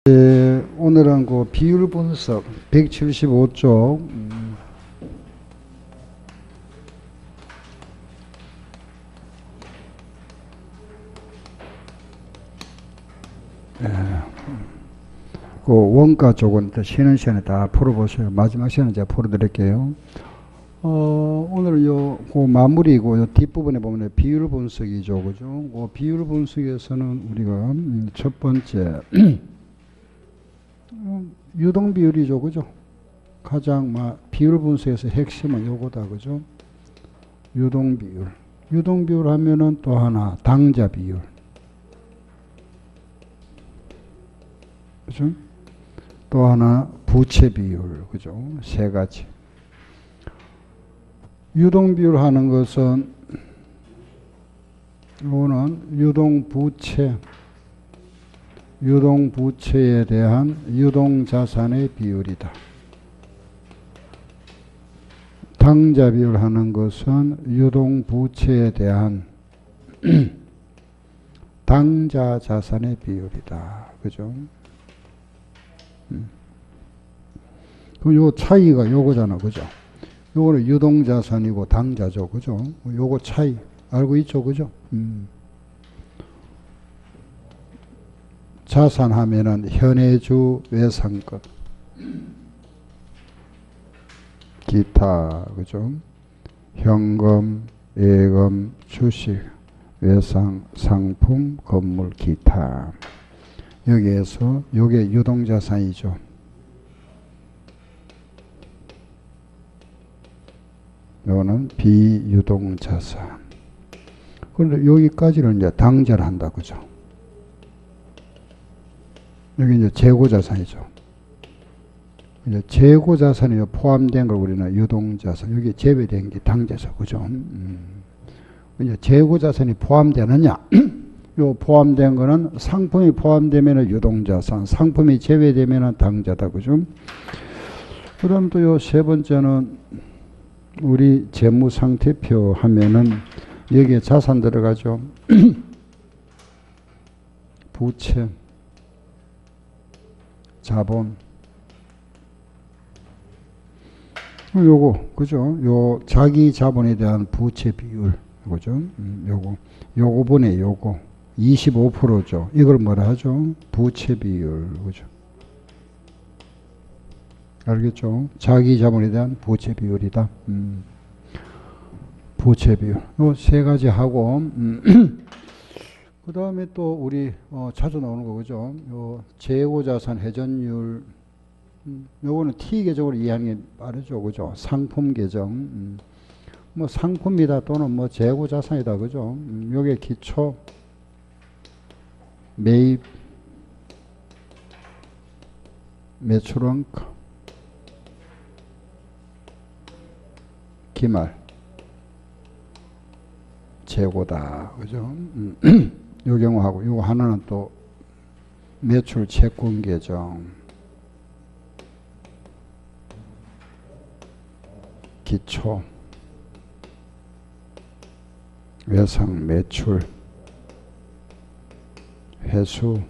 오늘은 그 비율 분석 175쪽 그 원가 쪽은 쉬는 시간에 다 풀어보세요. 마지막 시간에 제가 풀어드릴게요. 오늘 그 마무리고 요 뒷부분에 보면 비율 분석이죠, 그죠? 그 비율 분석에서는 우리가 첫 번째 유동 비율이죠, 그죠? 가장 비율 분석에서 핵심은 요거다, 그죠? 유동 비율. 유동 비율 하면은 또 하나 당자 비율, 그죠? 또 하나 부채 비율, 그죠? 세 가지. 유동 비율 하는 것은 이거는 유동 부채에 대한 유동 자산의 비율이다. 당자 비율 하는 것은 유동 부채에 대한 당자 자산의 비율이다. 그죠? 그럼 요 차이가 요거잖아. 그죠? 요거는 유동 자산이고 당자죠. 그죠? 요거 차이 알고 있죠. 그죠? 자산 하면은 현해주, 외상급, 기타, 그죠? 현금, 예금, 주식, 외상, 상품, 건물, 기타. 여기에서 요게 유동자산이죠. 요거는 비유동자산. 그런데 여기까지는 이제 당자를 한다, 그죠? 여기 이제 재고자산이죠. 이제 재고자산이 포함된 걸 우리는 유동자산, 여기 제외된 게 당자죠, 그죠? 이제 재고자산이 포함되느냐? 요 포함된 거는 상품이 포함되면 유동자산, 상품이 제외되면 당자다, 그죠? 그 다음 또 요 세 번째는 우리 재무상태표 하면은 여기에 자산 들어가죠. 부채, 자본. 요거, 그죠? 요 자기 자본에 대한 부채 비율, 그죠? 요거 분에 요거 25%죠. 이걸 뭐라 하죠? 부채 비율, 그죠? 알겠죠? 자기 자본에 대한 부채 비율이다. 부채 비율. 요 세 가지 하고, 그 다음에 또 우리 자주 나오는 거, 그죠? 요 재고자산 회전율. 요거는 T 계정으로 이해하는 게 빠르죠, 그죠? 상품 계정. 상품이다 또는 재고자산이다, 그죠? 요게 기초, 매입, 매출원가, 기말, 재고다, 그죠? 요 경우하고, 요거 하나는 또 매출 채권 계정, 기초, 외상, 매출, 회수,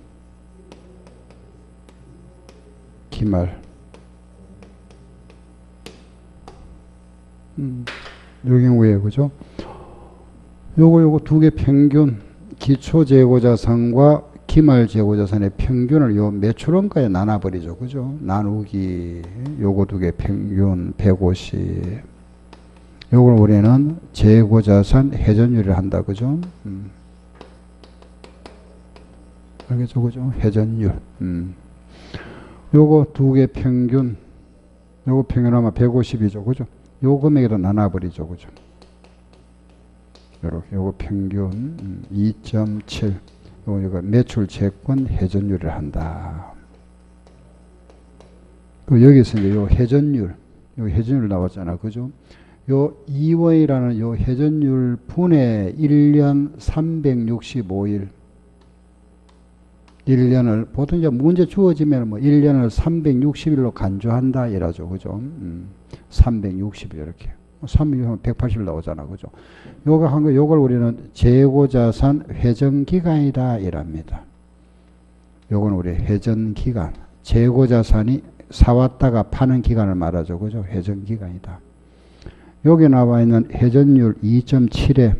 기말. 요 경우에, 그죠? 요거 두 개 평균, 기초 재고자산과 기말 재고자산의 평균을 요 매출원가에 나눠버리죠, 그죠? 나누기, 요거 두 개 평균 150. 요걸 우리는 재고자산 회전율을 한다, 그죠? 알겠죠, 그죠? 회전율. 요거 두 개 평균, 요거 평균하면 150이죠, 그죠? 요 금액에도 나눠버리죠, 그죠? 요렇게, 요거 평균 2.7. 요거 매출 채권 회전율을 한다. 그 여기서 이제 요 회전율, 요 회전율 나왔잖아, 그죠? 요 2월이라는 요 회전율 분의 1년 365일. 1년을, 보통 이제 문제 주어지면 1년을 360일로 간주한다, 이라죠, 그죠? 360일, 이렇게. 360하면 180일 나오잖아, 그죠? 요거 한 거, 요걸 우리는 재고자산 회전기간이다, 이랍니다. 요건 우리 회전기간, 재고자산이 사왔다가 파는 기간을 말하죠. 그죠? 회전기간이다. 여기 나와 있는 회전율 2.7에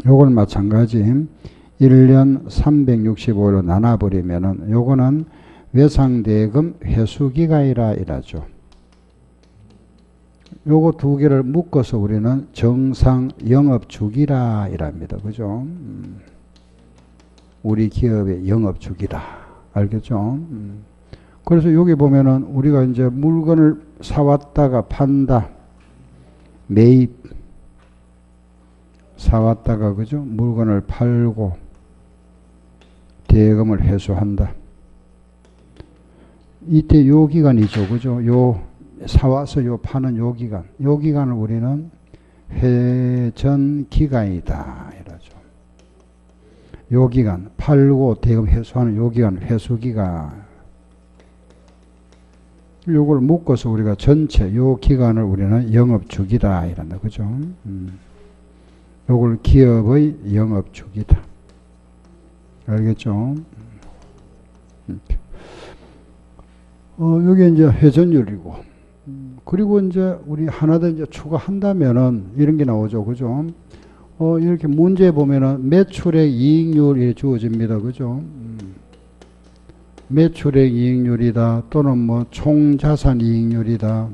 요걸 마찬가지 1년 365일로 나눠버리면은 요거는 외상대금 회수기간이라 이라죠. 요거 두 개를 묶어서 우리는 정상 영업주기라 이랍니다. 그죠? 우리 기업의 영업주기다. 알겠죠? 그래서 여기 보면은 우리가 이제 물건을 사왔다가 판다. 매입. 사왔다가, 그죠? 물건을 팔고 대금을 회수한다. 이때 요 기간이죠. 그죠? 요 사와서 요 파는 요 기간. 요 기간을 우리는 회전기간이다. 이러죠. 요 기간. 팔고 대금 회수하는 요 기간. 회수기간. 요걸 묶어서 우리가 전체 요 기간을 우리는 영업주기다. 이란다. 그죠? 요걸 기업의 영업주기다. 알겠죠? 요게 이제 회전율이고. 그리고 이제 우리 하나 더 이제 추가한다면은 이런 게 나오죠. 그죠? 이렇게 문제 보면은 매출액 이익률이 주어집니다. 그죠? 매출액 이익률이다. 또는 뭐 총자산 이익률이다.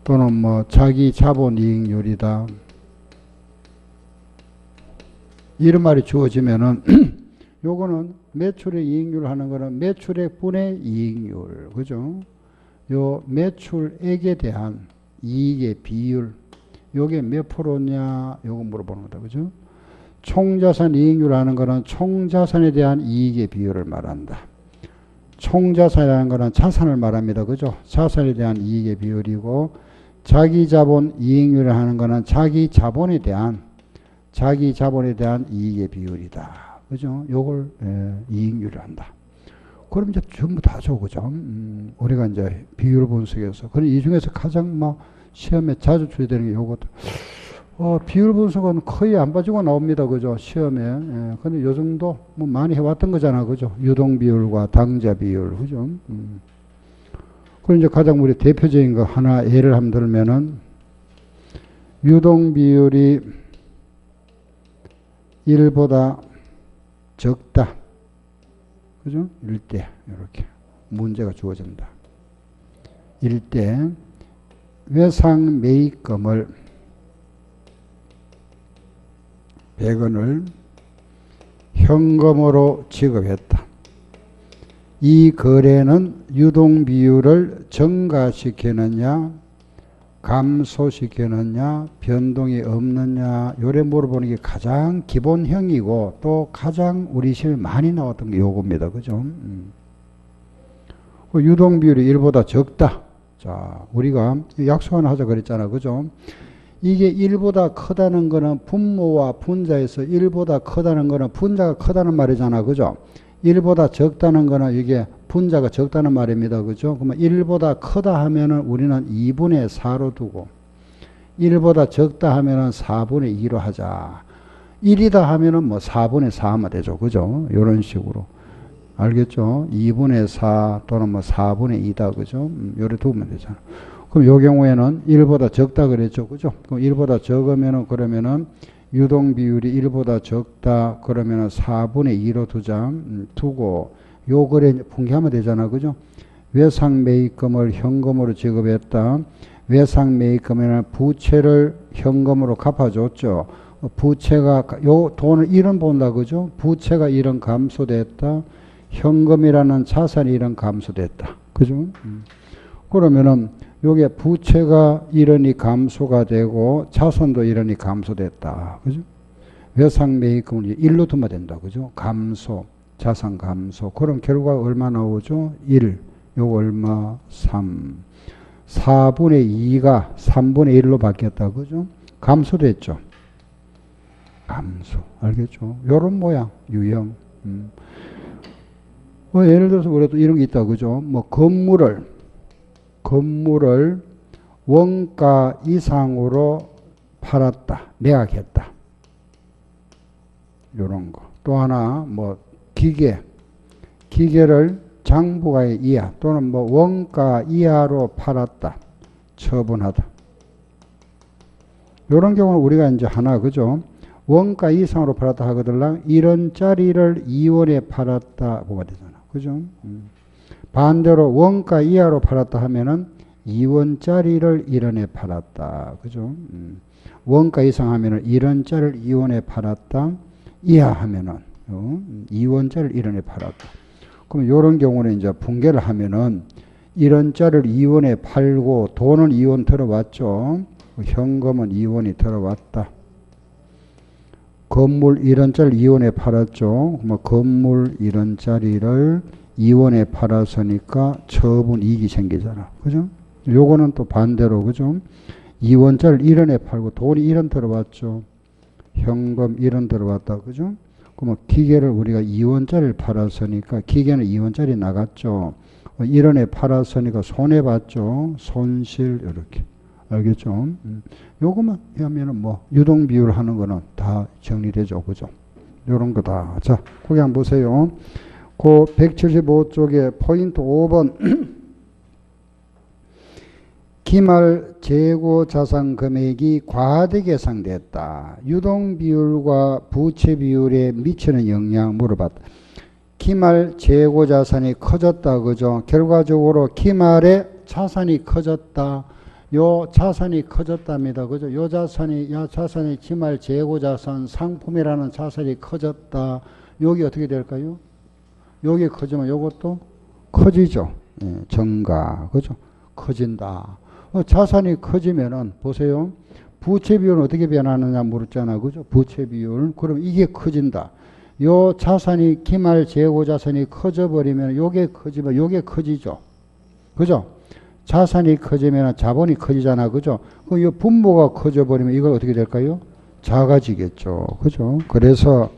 또는 뭐 자기 자본 이익률이다. 이런 말이 주어지면은 요거는 매출액 이익률 하는 거는 매출액 분의 이익률. 그죠? 요 매출액에 대한 이익의 비율. 요게 몇 프로냐? 요거 물어보는 거다. 그죠? 총자산 이익률 하는 거는 총자산에 대한 이익의 비율을 말한다. 총자산이라는 거는 자산을 말합니다. 그죠? 자산에 대한 이익의 비율이고, 자기 자본 이익률을 하는 거는 자기 자본에 대한 이익의 비율이다. 그죠? 요걸 이익률을 한다. 그럼 이제 전부 다죠. 그죠? 우리가 이제 비율 분석에서. 그럼 이 중에서 가장 시험에 자주 출제되는 게 요것도. 비율 분석은 거의 안 빠지고 나옵니다. 그죠? 시험에. 근데 요 정도 뭐 많이 해왔던 거잖아. 그죠? 유동 비율과 당자 비율. 그죠? 그리고 이제 가장 우리 대표적인 거 하나 예를 한번 들면은 유동 비율이 1보다 적다. 그죠? 1대. 이렇게 문제가 주어진다. 1대 외상 매입금을 100원을 현금으로 지급했다. 이 거래는 유동 비율을 증가시키느냐 감소시키느냐 변동이 없느냐 요래 물어보는 게 가장 기본형이고 또 가장 우리 시험에 많이 나왔던 게 요겁니다. 그죠? 유동 비율이 1보다 적다. 자, 우리가 약속 하나 하자 그랬잖아. 그죠? 이게 1보다 크다는 거는 분모와 분자에서 1보다 크다는 거는 분자가 크다는 말이잖아. 그죠? 1보다 적다는 거는 이게 분자가 적다는 말입니다. 그죠? 그러면 1보다 크다 하면은 우리는 2분의 4로 두고 1보다 적다 하면은 4분의 2로 하자. 1이다 하면은 뭐 4분의 4 하면 되죠. 그죠? 이런 식으로. 알겠죠? 2분의 4 또는 뭐 4분의 2다. 그죠? 요래 두면 되잖아. 그럼 요 경우에는 1보다 적다 그랬죠. 그죠? 그럼 1보다 적으면은 그러면은 유동 비율이 1보다 적다 그러면은 4분의 2로 두고 요 거래 분개하면 되잖아. 그죠? 외상 매입금을 현금으로 지급했다. 외상 매입금에는 부채를 현금으로 갚아줬죠. 부채가 요 돈을 1은 본다. 그죠? 부채가 1은 감소됐다. 현금이라는 자산이 1은 감소됐다. 그죠? 그러면은 요게 부채가 1원이 감소가 되고 자산도 1원이 감소됐다. 그죠? 외상 매입금을 1로 두면 된다. 그죠? 감소, 자산 감소. 그럼 결과가 얼마 나오죠? 1. 요거 얼마? 3. 4분의 2가 3분의 1로 바뀌었다. 그죠? 감소됐죠? 감소. 알겠죠? 요런 모양, 유형. 예를 들어서 우리도 이런 게 있다. 그죠? 뭐 건물을 원가 이상으로 팔았다. 매각했다. 요런 거. 또 하나 뭐 기계를 장부가액 이하 또는 뭐 원가 이하로 팔았다. 처분하다. 이런 경우는 우리가 이제 하나 그죠? 원가 이상으로 팔았다 하거들랑 1원짜리를 2원에 팔았다 보가 되잖아. 그죠? 반대로 원가 이하로 팔았다 하면은 2원짜리를 1원에 팔았다. 그죠? 원가 이상 하면은 1원짜리를 2원에 팔았다. 이하 하면은 2원짜리를 1원에 팔았다. 그럼 이런 경우는 이제 분개를 하면은 1원짜리를 2원에 팔고 돈은 2원 들어왔죠. 현금은 2원이 들어왔다. 건물 1원짜리 2원에 팔았죠. 뭐 건물 1원짜리를 2원에 팔았으니까 처분 이익이 생기잖아. 그죠? 요거는 또 반대로 그죠? 2원짜리 1원에 팔고 돈이 1원 들어왔죠. 현금 1원 들어왔다. 그죠? 그러면 기계를 우리가 2원짜리를 팔았으니까 기계는 2원짜리 나갔죠. 1원에 팔았으니까 손해봤죠. 손실 이렇게. 알겠죠? 요것만 하면은 뭐 유동 비율 하는 거는 다 정리되죠. 그죠? 요런 거다. 자, 거기 한번 보세요. 그 175쪽에 포인트 5번 기말 재고 자산 금액이 과하게 예상됐다. 유동 비율과 부채 비율에 미치는 영향 물어봤다. 기말 재고 자산이 커졌다. 그죠? 결과적으로 기말에 자산이 커졌다. 요 자산이 커졌답니다. 그죠? 요 자산이 기말 재고 자산 상품이라는 자산이 커졌다. 여기 어떻게 될까요? 여기 커지면 요것도 커지죠. 예, 증가. 그죠? 커진다. 자산이 커지면은 보세요. 부채 비율은 어떻게 변하느냐 물었잖아. 그죠? 부채 비율. 그럼 이게 커진다. 요 자산이 기말 재고 자산이 커져버리면 요게 커지면 요게 커지죠. 그죠? 자산이 커지면 자본이 커지잖아. 그죠? 그럼 이 분모가 커져버리면 이걸 어떻게 될까요? 작아지겠죠. 그죠? 그래서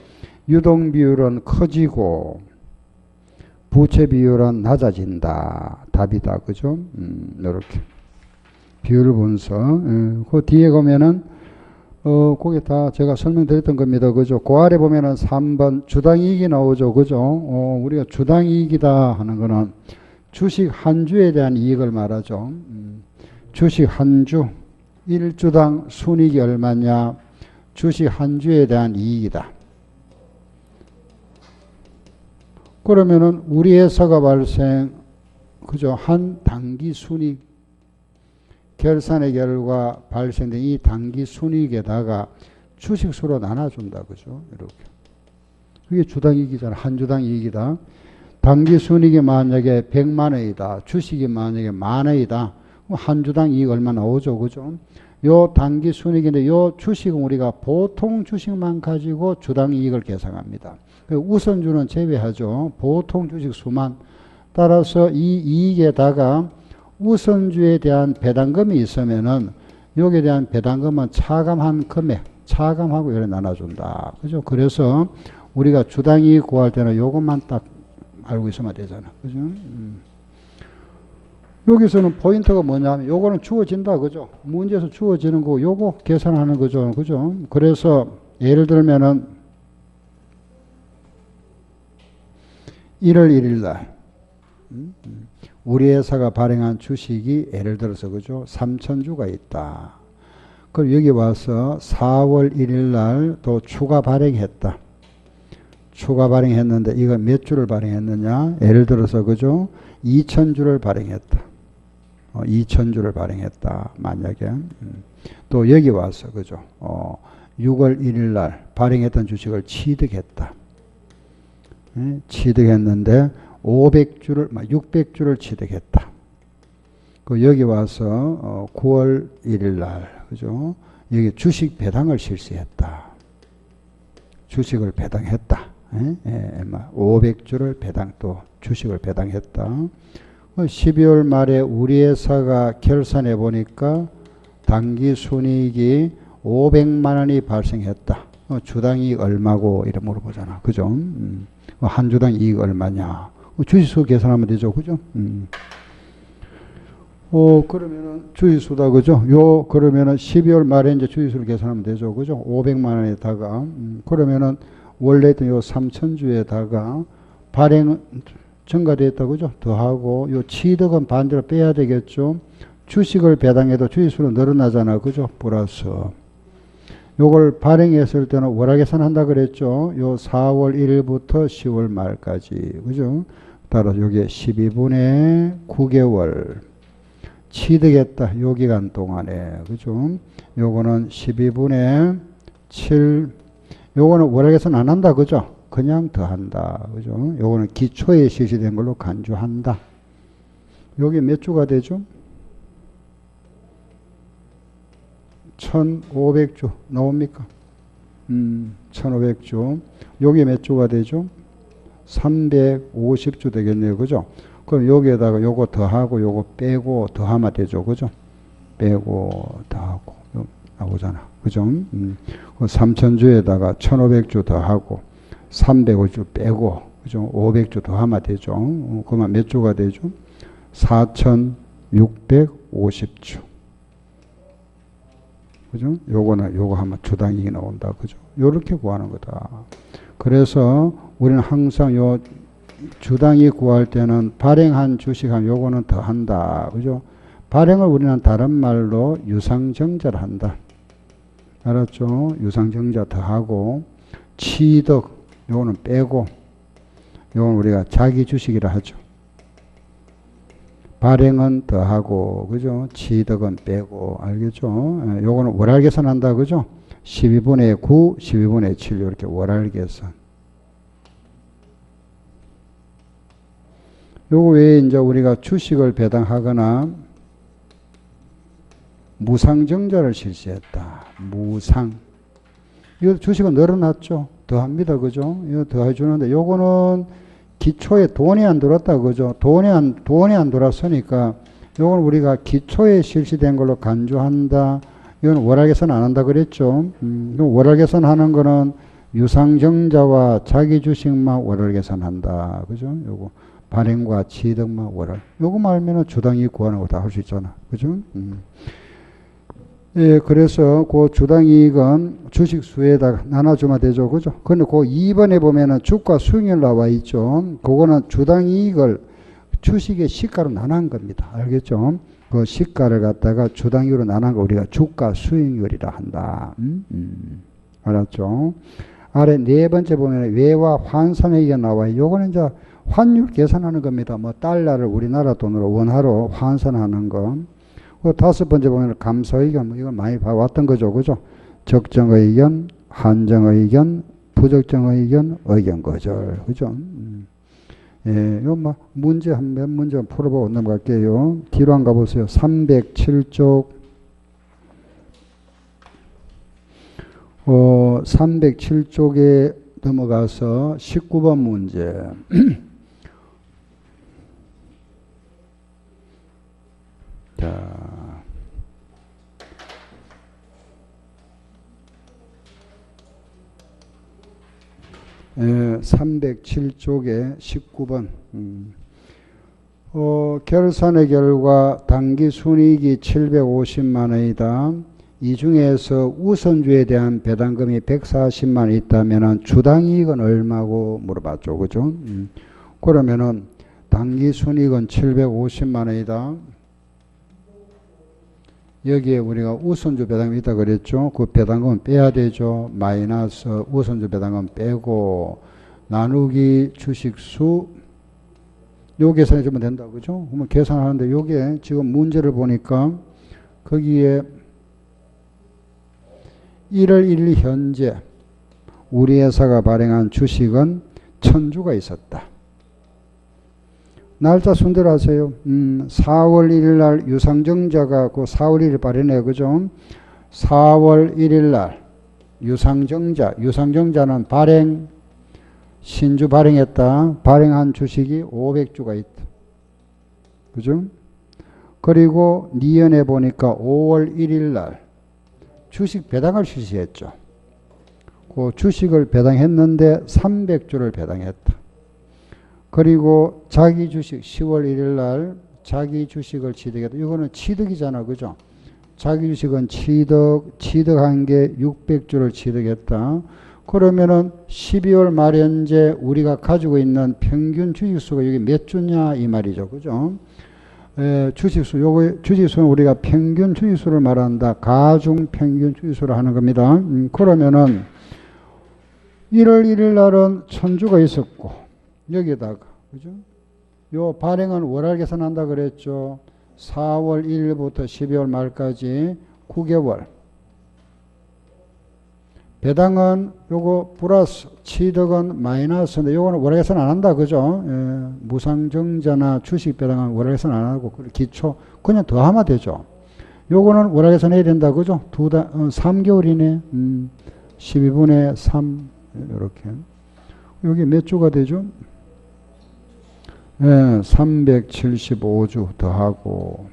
유동 비율은 커지고 부채 비율은 낮아진다. 답이다. 그죠? 이렇게. 비율 분석. 그 뒤에 보면은, 그게 다 제가 설명드렸던 겁니다. 그죠? 그 아래 보면은 3번 주당이익이 나오죠. 그죠? 우리가 주당이익이다 하는 거는 주식 한 주에 대한 이익을 말하죠. 주식 한 주, 1주당 순이익이 얼마냐? 주식 한 주에 대한 이익이다. 그러면은 우리 회사가 그죠? 한 단기 순이익, 결산의 결과 발생된 이 단기 순이익에다가 주식수로 나눠준다. 그죠? 이렇게. 그게 주당이익이잖아. 한 주당 이익이다. 단기 순이익이 만약에 100만 원이다. 주식이 만약에 10,000원이다. 한 주당 이익 얼마 나오죠. 그죠? 요 단기 순이익인데 요 주식은 우리가 보통 주식만 가지고 주당 이익을 계산합니다. 우선주는 제외하죠. 보통 주식 수만. 따라서 이 이익에다가 우선주에 대한 배당금이 있으면은 여기에 대한 배당금은 차감한 금액, 차감하고 이렇게 나눠준다. 그죠? 그래서 우리가 주당이익 구할 때는 요것만 딱 알고 있으면 되잖아. 그죠? 여기서는 포인트가 뭐냐면 요거는 주어진다. 그죠? 문제에서 주어지는 거고 요거 계산하는 거죠. 그죠? 그래서 예를 들면은 1월 1일 날 우리 회사가 발행한 주식이 예를 들어서 그죠? 3,000주가 있다. 그럼 여기 와서 4월 1일 날 또 추가 발행했다. 추가 발행했는데 이거 몇 주를 발행했느냐? 예를 들어서 그죠? 2,000주를 발행했다. 2,000주를 발행했다. 만약에 또 여기 와서 그죠? 6월 1일 날 발행했던 주식을 취득했다. 취득했는데 500주를 600주를 취득했다. 그 여기 와서 9월 1일 날 그죠? 여기 주식 배당을 실시했다. 주식을 배당했다. 500주를 또 주식을 배당했다. 12월 말에 우리 회사가 결산해 보니까 단기 순이익이 500만 원이 발생했다. 주당이익 얼마고 이래 물어보잖아. 그죠? 한 주당 이익 얼마냐? 주식수 계산하면 되죠. 그죠? 그러면은 주식수다. 그죠? 그러면은 12월 말에 이제 주식수를 계산하면 되죠. 그죠? 500만 원에다가, 그러면은 원래 있던 요 3,000주에다가 발행 증가됐다 그죠? 더하고 요 취득은 반대로 빼야 되겠죠. 주식을 배당해도 주식수는 늘어나잖아 그죠? 플러스 요걸 발행했을 때는 월화계산한다 그랬죠. 요 4월 1일부터 10월 말까지 그죠? 따라서 요게 12분의 9개월 취득했다 요 기간 동안에 그죠? 요거는 12분의 7 요거는 월화계산 안 한다 그죠? 그냥 더한다 그죠? 요거는 기초에 실시된 걸로 간주한다. 요게 몇 주가 되죠? 1500주 나옵니까? 1500주. 요게 몇 주가 되죠? 350주 되겠네요. 그죠? 그럼 여기에다가 요거 더하고 요거 빼고 더하면 되죠. 그죠? 빼고 더하고 나오잖아. 그죠? 3000주에다가 1500주 더하고 350주 빼고 그죠? 500주 더하면 되죠. 그러면 몇 주가 되죠? 4650주. 그죠? 요거는 요거 하면 주당이익이 나온다. 그죠? 요렇게 구하는 거다. 그래서 우리는 항상 요 주당이익 구할 때는 발행한 주식하면 요거는 더 한다. 그죠? 발행을 우리는 다른 말로 유상증자를 한다. 알았죠? 유상증자 더 하고 취득 요거는 빼고 요건 우리가 자기 주식이라 하죠. 발행은 더하고 그죠? 취득은 빼고 알겠죠? 요거는 월할계산한다 그죠? 12분의 9, 12분의 7 이렇게 월할계산. 요거 외에 이제 우리가 주식을 배당하거나 무상증자를 실시했다. 무상. 이거 주식은 늘어났죠? 더합니다. 그죠? 이거 더해주는데 요거는 기초에 돈이 안 들었다. 그죠? 돈이 안 들었으니까 요건 우리가 기초에 실시된 걸로 간주한다. 이건 월할계산 안 한다 그랬죠? 월할계산 하는 거는 유상증자와 자기 주식만 월할계산한다. 그죠? 요거 발행과 취득만 월할. 요거만 알면은 주당이익 구하는 거 다 할 수 있잖아. 그죠? 예, 그래서 그 주당이익은 주식 수에다가 나눠주면 되죠. 그죠? 근데 그 2번에 보면은 주가 수익률 나와 있죠. 그거는 주당이익을 주식의 시가로 나눈 겁니다. 알겠죠? 그 시가를 갖다가 주당이익으로 나눈 거 우리가 주가 수익률이라 한다. 알았죠? 아래 네 번째 보면 외화 환산액이 나와요. 요거는 이제 환율 계산하는 겁니다. 뭐 달러를 우리나라 돈으로 원화로 환산하는 거. 그 다섯 번째 보면 감소의견, 뭐 이걸 많이 봐왔던 거죠. 그죠? 적정의견, 한정의견, 부적정의견, 의견 거절. 그죠? 예, 요 뭐 문제 한 몇 문제 풀어보고 넘어갈게요. 뒤로 한 가보세요. 307쪽. 307쪽에 넘어가서 19번 문제. 자. 307쪽에 19번. 결산의 결과 당기순이익이 750만 원이다. 이 중에서 우선주에 대한 배당금이 140만 원 있다면 주당이익은 얼마고 물어봤죠. 그죠? 그러면은 당기순이익은 750만 원이다. 여기에 우리가 우선주 배당금이 있다 그랬죠. 그 배당금은 빼야 되죠. 마이너스 우선주 배당금 빼고 나누기 주식수 요 계산해 주면 된다. 그죠? 그러면 계산하는데 요게 지금 문제를 보니까 거기에 1월 1일 현재 우리 회사가 발행한 주식은 1000주가 있었다. 날짜 순대로 하세요. 4월 1일 날 유상증자가 그 4월 1일 발행해요. 그죠? 4월 1일 날 유상증자는 발행, 신주 발행했다. 발행한 주식이 500주가 있다. 그죠? 그리고 니은에 보니까 5월 1일 날 주식 배당을 실시했죠. 그 주식을 배당했는데 300주를 배당했다. 그리고 자기 주식 10월 1일 날 자기 주식을 취득했다. 이거는 취득이잖아. 그죠? 자기 주식은 취득한 게 600주를 취득했다. 그러면은 12월 말 현재 우리가 가지고 있는 평균 주식수가 여기 몇 주냐 이 말이죠. 그죠? 주식수, 요거 주식수는 우리가 평균 주식수를 말한다. 가중 평균 주식수를 하는 겁니다. 그러면은 1월 1일 날은 1000주가 있었고 여기다가 그죠? 요 발행은 월할 계산한다 그랬죠. 4월 1일부터 12월 말까지 9개월. 배당은 요거 플러스, 취득은 마이너스인데 요거는 월할 계산 안 한다 그죠? 무상증자나 주식 배당은 월할 계산 안 하고 기초 그냥 더하면 되죠. 요거는 월할 계산 해야 된다 그죠? 3개월이네. 12분의 3 이렇게. 여기 몇 주가 되죠? 375주 더하고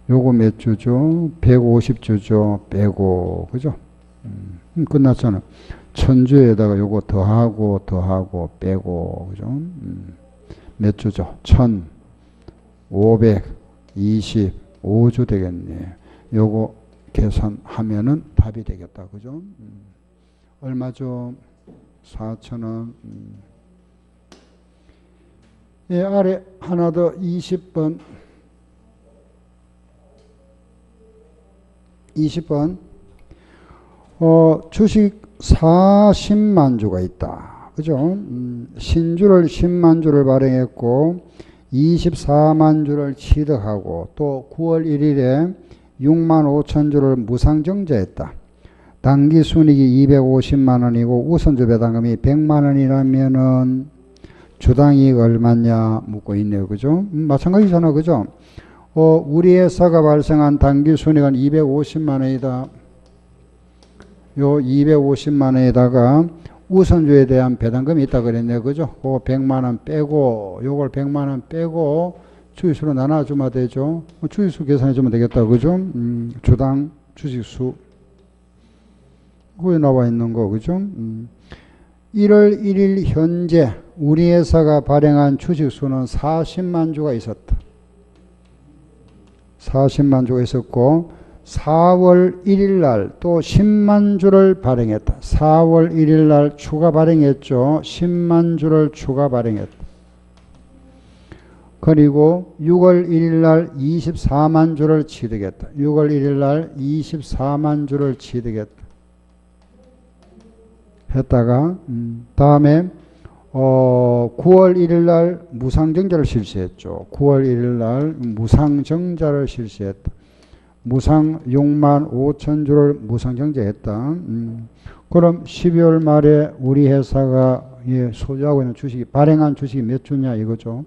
요거 몇 주죠? 150주죠. 빼고 그죠? 끝났잖아. 1000주에다가 요거 더하고 빼고 그죠? 몇 주죠? 1525주 되겠네. 요거 계산하면은 답이 되겠다. 그죠? 얼마죠? 4,000원. 예, 아래 하나 더 20번. 20번. 주식 40만 주가 있다. 그죠? 신주를 10만 주를 발행했고 24만 주를 취득하고 또 9월 1일에 6만 5천 주를 무상증자했다. 당기 순이익이 250만 원이고 우선주 배당금이 100만 원이라면은 주당 이익 얼마냐 묻고 있네요. 그죠? 마찬가지잖아. 그죠? 우리 회사가 발생한 당기 순이익은 250만 원이다. 요 250만 원에다가 우선주에 대한 배당금이 있다 그랬네요. 그죠? 그거 100만 원 빼고 요걸 100만 원 빼고 주식수로 나눠주면 되죠. 주식수 계산해 주면 되겠다. 그죠? 주당 주식수 그에 나와 있는 거. 그죠? 1월 1일 현재 우리 회사가 발행한 주식수는 40만 주가 있었다. 40만 주가 있었고 4월 1일 날 또 10만 주를 발행했다. 4월 1일 날 추가 발행했죠. 10만 주를 추가 발행했다. 그리고 6월 1일 날 24만 주를 취득했다. 6월 1일 날 24만 주를 취득했다. 했다가 다음에 9월 1일 날 무상증자를 실시했죠. 9월 1일 날 무상증자를 실시했다. 무상 6만 5천 주를 무상증자했다. 그럼 12월 말에 우리 회사가 소유하고 있는 주식이 발행한 주식이 몇 주냐 이거죠.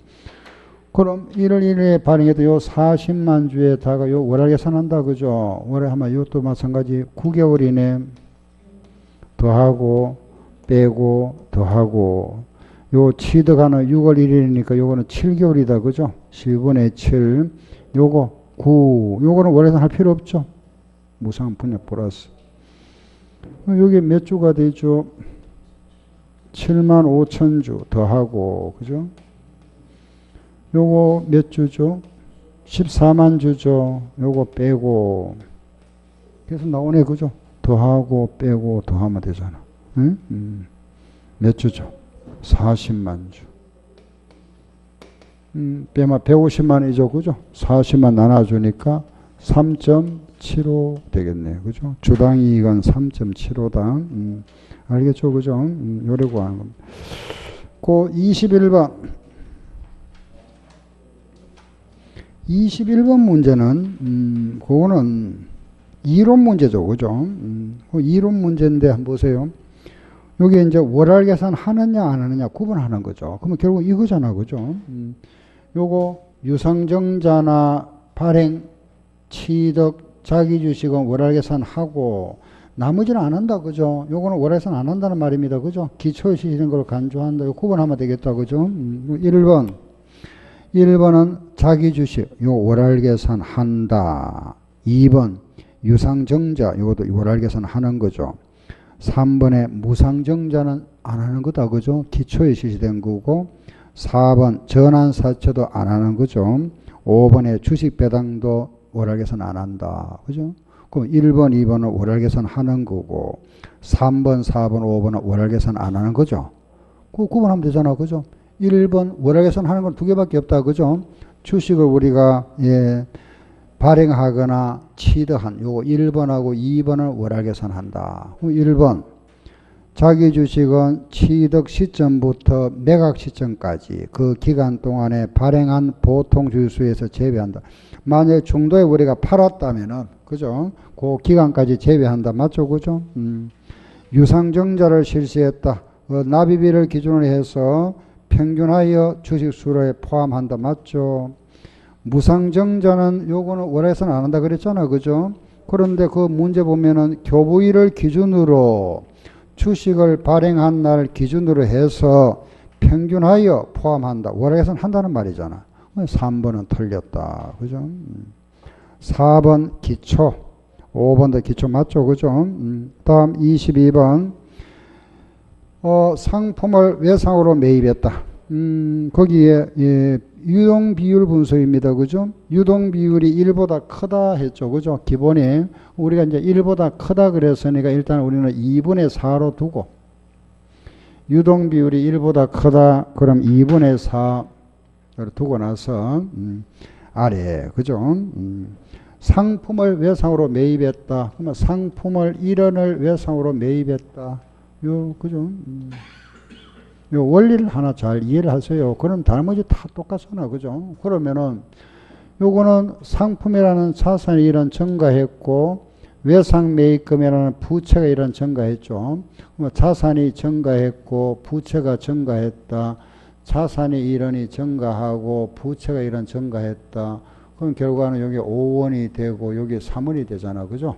그럼 1월 1일에 발행해도 요 40만 주에다가 요 월할 계산한다 그죠. 월에 하면 이것도 마찬가지 9개월이네. 더하고 빼고 더하고 요 취득하는 6월 1일이니까 요거는 7개월이다 그죠. 10분의 7 요거 9 요거는 월에서 할 필요 없죠. 무상 분야 플러스 여기 몇 주가 되죠. 7만 5천 주 더하고 그죠. 요거 몇 주죠. 14만 주죠. 요거 빼고 계속 나오네 그죠. 더하고 빼고 더하면 되잖아. 응? 몇 주죠? 40만 주. 빼면 150만 원이죠. 그죠? 40만 나눠주니까 3.75 되겠네요. 그죠? 주당 이익은 3.75당. 알겠죠? 그죠? 요래고 하는 겁니다. 그 21번. 21번 문제는, 그거는 이론 문제죠. 그죠? 이론 문제인데 한번 보세요. 여기 이제 월할 계산 하느냐 안 하느냐 구분하는 거죠. 그러면 결국 이거잖아. 그죠? 요거 유상증자나 발행, 취득, 자기주식은 월할 계산하고 나머지는 안 한다. 그죠? 요거는 월할 계산 안 한다는 말입니다. 그죠? 기초시 이런 걸 간주한다. 요 구분하면 되겠다. 그죠? 1번. 1번은 자기주식, 요 월할 계산 한다. 2번. 유상증자, 이것도 월할 계산 하는 거죠. 3번에 무상증자는 안 하는 거다. 그죠? 기초에 실시된 거고. 4번 전환사채도 안 하는 거죠. 5번에 주식배당도 월할 계산 안 한다. 그죠? 그럼 1번, 2번은 월할 계산 하는 거고 3번, 4번, 5번은 월할 계산 안 하는 거죠. 그 구분하면 되잖아. 그죠? 1번 월할 계산 하는 건 두 개밖에 없다. 그죠? 주식을 우리가 발행하거나 취득한 요거 1번하고 2번을 월할 계산한다. 그럼 1번 자기 주식은 취득 시점부터 매각 시점까지 그 기간 동안에 발행한 보통 주수에서 제외한다. 만약에 중도에 우리가 팔았다면은 그죠? 그 기간까지 제외한다. 맞죠? 그죠? 유상증자를 실시했다. 납입일을 기준으로 해서 평균하여 주식수를 포함한다. 맞죠? 무상증자는 요거는 월에서는 안 한다 그랬잖아. 그죠? 그런데 그 문제 보면은 교부일을 기준으로 주식을 발행한 날 기준으로 해서 평균하여 포함한다. 월에서는 한다는 말이잖아. 3번은 틀렸다. 그죠? 4번 기초, 5번도 기초 맞죠? 그죠? 다음 22번 상품을 외상으로 매입했다. 거기에 유동 비율 분석입니다. 그죠? 유동 비율이 1보다 크다 했죠. 그죠? 기본이 우리가 이제 1보다 크다 그랬으니까 일단 우리는 2분의 4로 두고 유동 비율이 1보다 크다 그럼 2분의 4로 두고 나서 아래 그죠? 상품을 외상으로 매입했다. 그러면 상품을 1원을 외상으로 매입했다. 요 그죠? 요 원리를 하나 잘 이해를 하세요. 그럼 나머지 다 똑같잖아. 그죠? 그러면은 요거는 상품이라는 자산이 이런 증가했고 외상 매입금이라는 부채가 이런 증가했죠. 자산이 증가했고 부채가 증가했다. 자산이 이런이 증가하고 부채가 이런 증가했다. 그럼 결과는 여기 5원이 되고 여기 3원이 되잖아. 그죠?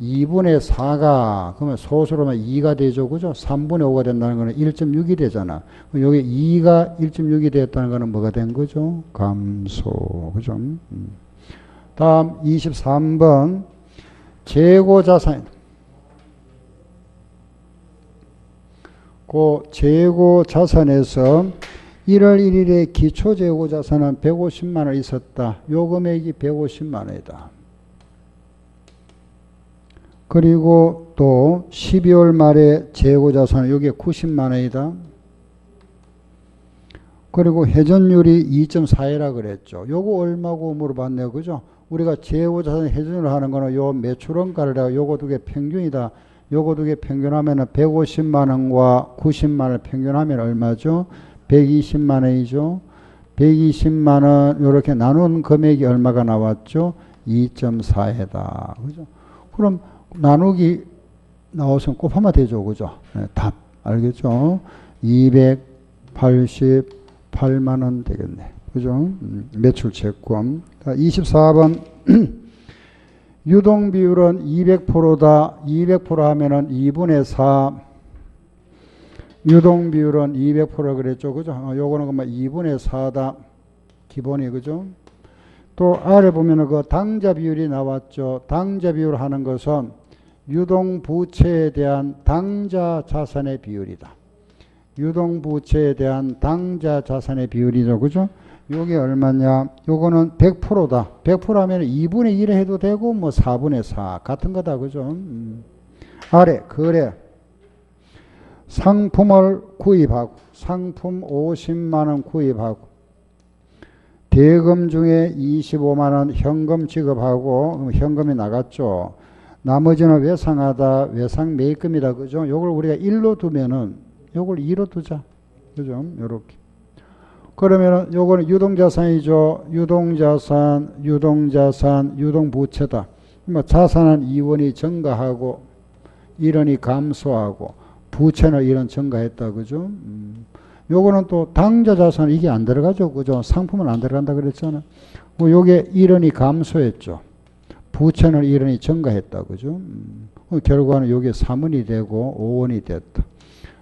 2분의 4가 그러면 소수로만 2가 되죠. 그죠? 3분의 5가 된다는 거는 1.6이 되잖아. 여기 2가 1.6이 됐다는 거는 뭐가 된 거죠? 감소. 그죠? 다음 23번 재고자산. 그 재고자산에서 1월 1일에 기초재고자산은 150만 원 있었다. 요 금액이 150만 원이다. 그리고 또 12월 말에 재고자산은 여기에 90만 원이다. 그리고 회전율이 2.4이라 그랬죠. 요거 얼마고 물어봤네요. 그죠? 우리가 재고자산 회전율을 하는 거는 요 매출원가를 요거 두 개 평균이다. 요거 두 개 평균하면은 150만 원과 90만 원을 평균하면 얼마죠? 120만 원이죠. 120만 원 요렇게 나눈 금액이 얼마가 나왔죠? 2.4회다. 그죠? 그럼 나누기 나오면 곱하면 되죠. 그죠? 네, 답. 알겠죠? 288만 원 되겠네. 그죠? 매출 채권. 24번. 유동 비율은 200%다. 200% 하면은 2분의 4. 유동 비율은 200% 그랬죠. 그죠? 요거는 그만 2분의 4다. 기본이. 그죠? 또 아래 보면은 그 당자 비율이 나왔죠. 당자 비율 하는 것은 유동 부채에 대한 당자 자산의 비율이다. 유동 부채에 대한 당자 자산의 비율이죠. 그죠? 요게 얼마냐? 요거는 100%다. 100% 하면 2분의 1에 해도 되고 뭐 4분의 4 같은 거다. 그죠? 아래 거래. 상품을 구입하고 상품 50만 원 구입하고 대금 중에 25만 원 현금 지급하고 현금이 나갔죠. 나머지는 외상하다. 외상 매입금이다. 그죠? 요걸 우리가 1로 두면은 요걸 2로 두자. 그죠? 요렇게. 그러면은 요거는 유동자산이죠. 유동자산, 유동자산, 유동부채다. 뭐 자산은 2원이 증가하고 1원이 감소하고 부채는 1원 증가했다. 그죠? 요거는 또 당자자산 이게 안 들어가죠. 그죠? 상품은 안 들어간다 그랬잖아. 요게 1원이 감소했죠. 부채는 1원이 증가했다. 그죠? 결과는 요게 3원이 되고 5원이 됐다.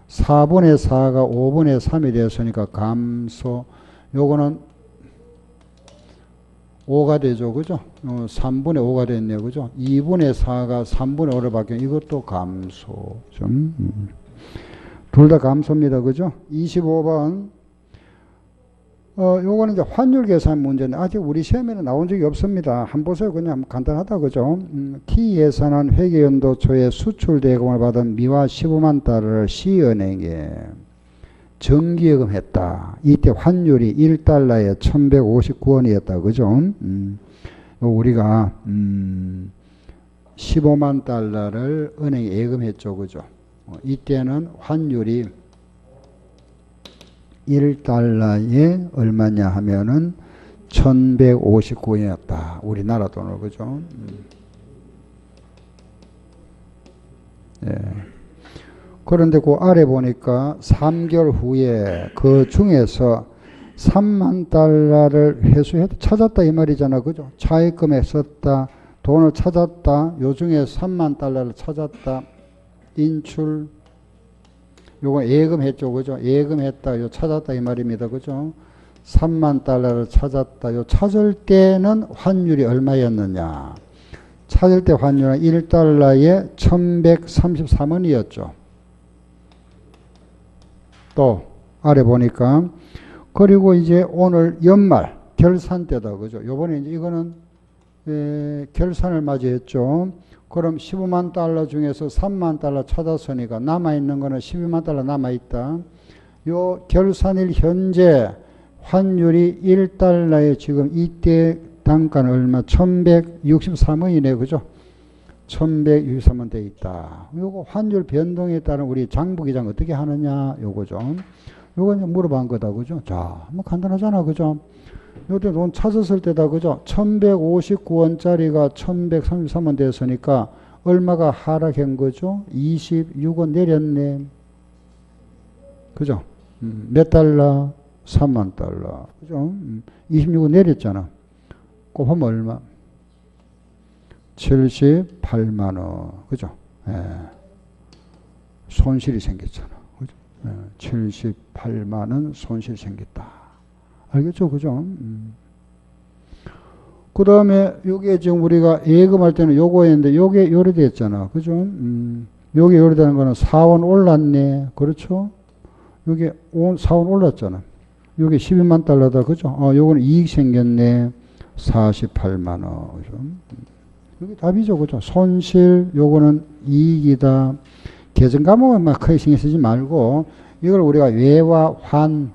4분의 4가 5분의 3이 되었으니까 감소. 요거는 5가 되죠. 그죠? 3분의 5가 됐네요. 그죠? 2분의 4가 3분의 5로 바뀌어 이것도 감소. 둘 다 감소입니다. 그죠? 25번. 요거는 이제 환율 계산 문제인데 아직 우리 시험에는 나온 적이 없습니다. 한번 보세요. 그냥 간단하다 그죠? T 예산은 회계연도 초에 수출 대금을 받은 미화 15만 달러를 C은행에 정기예금했다. 이때 환율이 1달러에 1159원이었다. 그죠? 우리가 15만 달러를 은행에 예금했죠. 그죠? 이때는 환율이 1달러에 얼마냐 하면은 1159원이었다. 우리나라 돈으로. 그죠? 예. 그런데 그 아래 보니까 3개월 후에 그 중에서 3만 달러를 회수해서 찾았다 이 말이잖아. 그죠? 차입금에 썼다. 돈을 찾았다. 요 중에 3만 달러를 찾았다. 인출. 요거 예금했죠. 그죠? 예금했다. 요 찾았다 이 말입니다. 그죠? 3만 달러를 찾았다. 요 찾을 때는 환율이 얼마였느냐? 찾을 때 환율은 1달러에 1133원이었죠. 또 아래 보니까 그리고 이제 오늘 연말 결산 때다. 그죠? 요번에 이제 이거는 결산을 맞이했죠. 그럼 15만 달러 중에서 3만 달러 찾았으니까 남아있는 거는 12만 달러 남아있다. 요 결산일 현재 환율이 1달러에 지금 이때 단가는 얼마? 1163원이네. 그죠? 1163원 돼 있다. 요거 환율 변동에 따른 우리 장부기장 어떻게 하느냐 요거죠. 요거 이제 물어본 거다. 그죠? 자, 뭐 간단하잖아. 그죠? 요때 돈 찾았을 때다. 그죠? 1159원짜리가 1133원 됐으니까 얼마가 하락한 거죠? 26원 내렸네. 그죠? 몇 달러? 3만 달러. 그죠? 26원 내렸잖아. 곱하면 얼마? 78만 원. 그죠? 예. 손실이 생겼잖아. 그죠? 예. 78만 원 손실이 생겼다. 알겠죠? 그죠? 그 다음에 요게 지금 우리가 예금할 때는 요거였는데 요게 요래됐잖아. 그죠? 요게 요래되는 거는 4원 올랐네. 그렇죠? 요게 4원 올랐잖아. 요게 12만 달러다. 그죠? 요거는 이익 생겼네. 48만 원. 그죠? 여기 답이죠. 그죠? 손실, 요거는 이익이다. 계정 과목은 막 크게 신경 쓰지 말고, 이걸 우리가 외환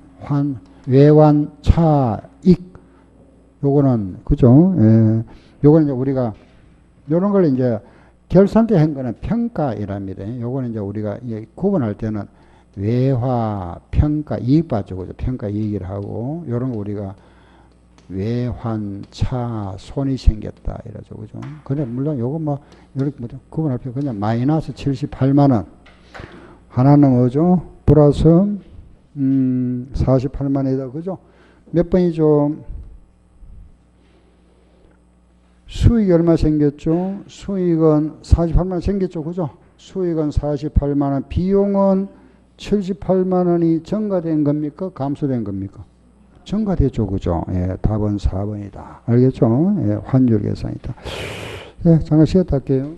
차익. 요거는, 그죠? 예. 요거는 이제 우리가, 요런 걸 이제 결산 때 한 거는 평가이랍니다. 요거는 이제 우리가 구분할 때는 외화, 평가, 이익 봤죠. 그죠? 평가, 이익을 하고, 요런 거 우리가 외환차 손이 생겼다 이러죠. 그죠? 그냥 물론 요거 뭐 이렇게 뭐 구분할 필요 그냥 마이너스 78만 원. 하나는 뭐죠? 플러스 48만 원이다. 그죠? 몇 번이죠? 수익이 얼마 생겼죠? 수익은 48만 원 생겼죠. 그죠? 수익은 48만 원, 비용은 78만 원이 증가된 겁니까? 감소된 겁니까? 증가됐죠. 그죠? 예, 답은 4번이다. 알겠죠? 예, 환율 계산이다. 예, 잠깐 쉬었다 할게요.